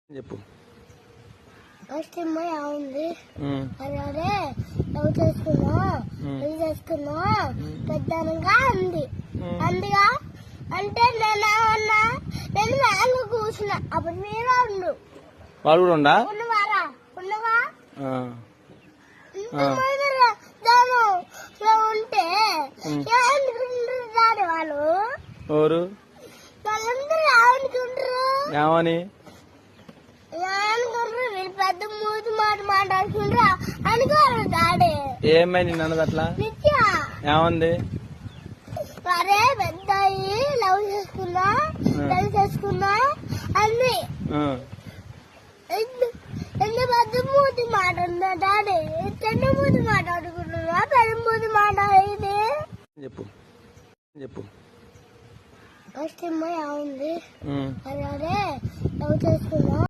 చెప్పు. ఫస్ట్ ఉంది అదే లవ్ చేసుకున్నా పెళ్లి చేసుకున్నా పెద్దగా ఉంది అందుగా అంటే నేను మేలు కూర్చున్నా అప్పుడు మీరు ఉండు వాడు కూడా ఉండా ఉన్నవారా ఉన్నవా ఉంటే రాడు వాళ్ళు ఎవరు వాళ్ళందరూ అనుకుంటారు ఏమని పెద్ద మూతి మాట మాట్లాడుకుంటా అనుకోరు డాడీ ఏమై నిన్ను అన్నది అట్లా నిత్య ఏమంది అరే పెద్ద లవ్ చేసుకున్నా పెళ్లి చేసుకున్నా అన్ని ఎంత పెద్ద మూతి మాట ఉందా డాడీ చిన్న మూతి మాట్లాడుకుంటున్నా పెద్ద మూతి మాట ఇది చెప్పు. చెప్పు. ఫస్ట్ ఉంది అదే లవ్ చేసుకున్నా